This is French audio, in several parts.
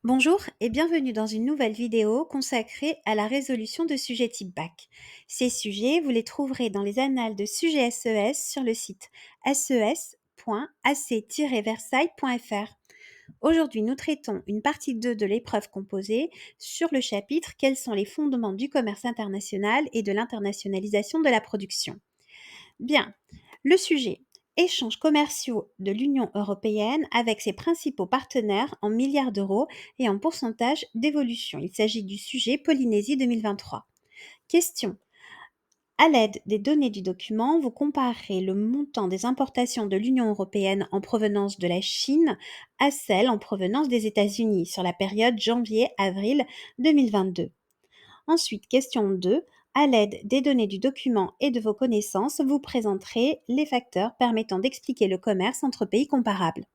Bonjour et bienvenue dans une nouvelle vidéo consacrée à la résolution de sujets type bac. Ces sujets, vous les trouverez dans les annales de sujets SES sur le site ses.ac-versailles.fr. Aujourd'hui, nous traitons une partie 2 de l'épreuve composée sur le chapitre Quels sont les fondements du commerce international et de l'internationalisation de la production. Bien, le sujet. Échanges commerciaux de l'Union européenne avec ses principaux partenaires en milliards d'euros et en pourcentage d'évolution. Il s'agit du sujet Polynésie 2023. Question. À l'aide des données du document, vous comparerez le montant des importations de l'Union européenne en provenance de la Chine à celles en provenance des États-Unis sur la période janvier-avril 2022. Ensuite, question 2. À l'aide des données du document et de vos connaissances, vous présenterez les facteurs permettant d'expliquer le commerce entre pays comparables.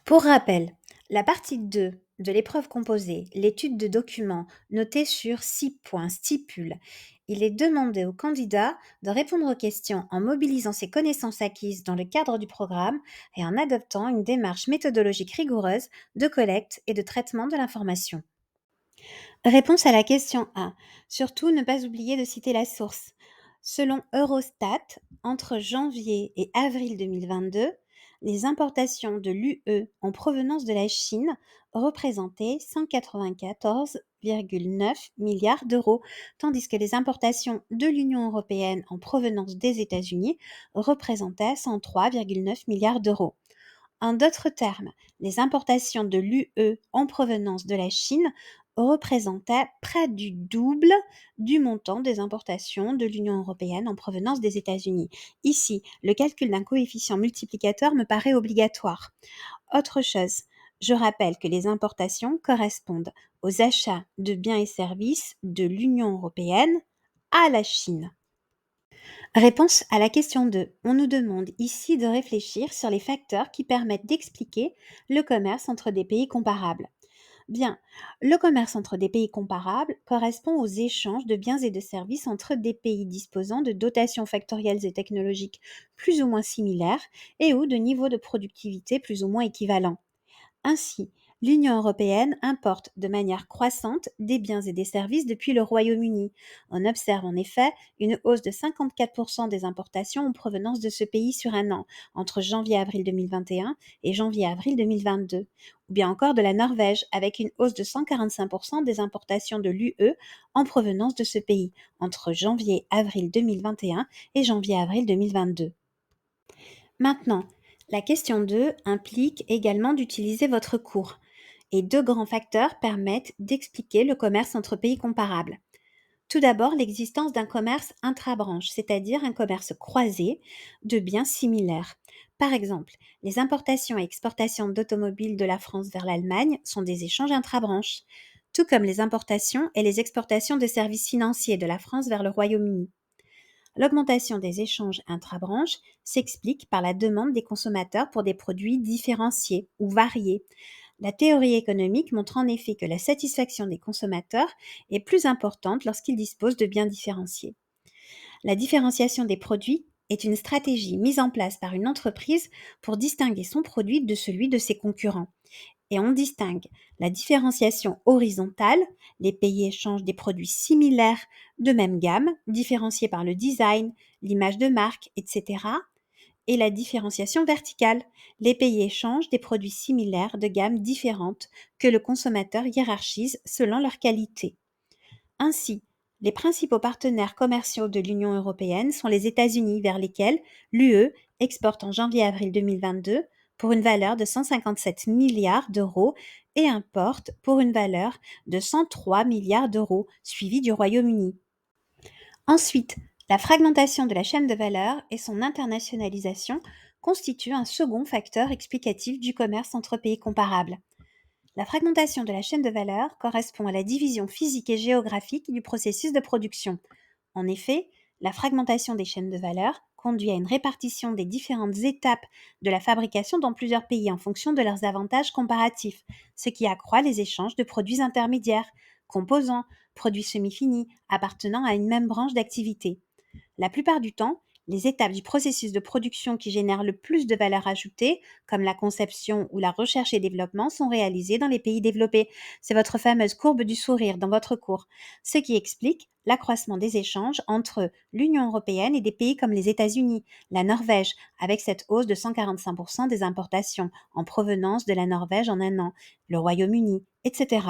Pour rappel, la partie 2 de l'épreuve composée, l'étude de documents notée sur 6 points stipule: il est demandé au candidat de répondre aux questions en mobilisant ses connaissances acquises dans le cadre du programme et en adoptant une démarche méthodologique rigoureuse de collecte et de traitement de l'information. Réponse à la question 1. Surtout ne pas oublier de citer la source. Selon Eurostat, entre janvier et avril 2022, les importations de l'UE en provenance de la Chine représentaient 194,9 milliards d'euros, tandis que les importations de l'Union européenne en provenance des États-Unis représentaient 103,9 milliards d'euros. En d'autres termes, les importations de l'UE en provenance de la Chine représentaient près du double du montant des importations de l'Union européenne en provenance des États-Unis. Ici, le calcul d'un coefficient multiplicateur me paraît obligatoire. Autre chose, je rappelle que les importations correspondent aux achats de biens et services de l'Union européenne à la Chine. Réponse à la question 2. On nous demande ici de réfléchir sur les facteurs qui permettent d'expliquer le commerce entre des pays comparables. Bien, le commerce entre des pays comparables correspond aux échanges de biens et de services entre des pays disposant de dotations factorielles et technologiques plus ou moins similaires et ou de niveaux de productivité plus ou moins équivalents. Ainsi, l'Union européenne importe de manière croissante des biens et des services depuis le Royaume-Uni. On observe en effet une hausse de 54% des importations en provenance de ce pays sur un an, entre janvier-avril 2021 et janvier-avril 2022. Ou bien encore de la Norvège, avec une hausse de 145% des importations de l'UE en provenance de ce pays, entre janvier-avril 2021 et janvier-avril 2022. Maintenant, la question 2 implique également d'utiliser votre cours. Et deux grands facteurs permettent d'expliquer le commerce entre pays comparables. Tout d'abord, l'existence d'un commerce intrabranche, c'est-à-dire un commerce croisé de biens similaires. Par exemple, les importations et exportations d'automobiles de la France vers l'Allemagne sont des échanges intrabranches, tout comme les importations et les exportations de services financiers de la France vers le Royaume-Uni. L'augmentation des échanges intrabranches s'explique par la demande des consommateurs pour des produits différenciés ou variés. La théorie économique montre en effet que la satisfaction des consommateurs est plus importante lorsqu'ils disposent de biens différenciés. La différenciation des produits est une stratégie mise en place par une entreprise pour distinguer son produit de celui de ses concurrents. Et on distingue la différenciation horizontale, les pays échangent des produits similaires de même gamme, différenciés par le design, l'image de marque, etc. Et la différenciation verticale, les pays échangent des produits similaires de gamme différentes que le consommateur hiérarchise selon leur qualité. Ainsi, les principaux partenaires commerciaux de l'Union européenne sont les États-Unis, vers lesquels l'UE exporte en janvier-avril 2022 pour une valeur de 157 milliards d'euros et importe pour une valeur de 103 milliards d'euros, suivi du Royaume-Uni. Ensuite, la fragmentation de la chaîne de valeur et son internationalisation constituent un second facteur explicatif du commerce entre pays comparables. La fragmentation de la chaîne de valeur correspond à la division physique et géographique du processus de production. En effet, la fragmentation des chaînes de valeur conduit à une répartition des différentes étapes de la fabrication dans plusieurs pays en fonction de leurs avantages comparatifs, ce qui accroît les échanges de produits intermédiaires, composants, produits semi-finis appartenant à une même branche d'activité. La plupart du temps, Les étapes du processus de production qui génèrent le plus de valeur ajoutée, comme la conception ou la recherche et développement, sont réalisées dans les pays développés. C'est votre fameuse courbe du sourire dans votre cours, ce qui explique l'accroissement des échanges entre l'Union européenne et des pays comme les États-Unis, la Norvège, avec cette hausse de 145% des importations en provenance de la Norvège en un an, le Royaume-Uni, etc.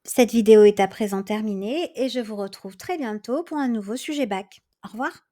Cette vidéo est à présent terminée et je vous retrouve très bientôt pour un nouveau sujet bac. Au revoir.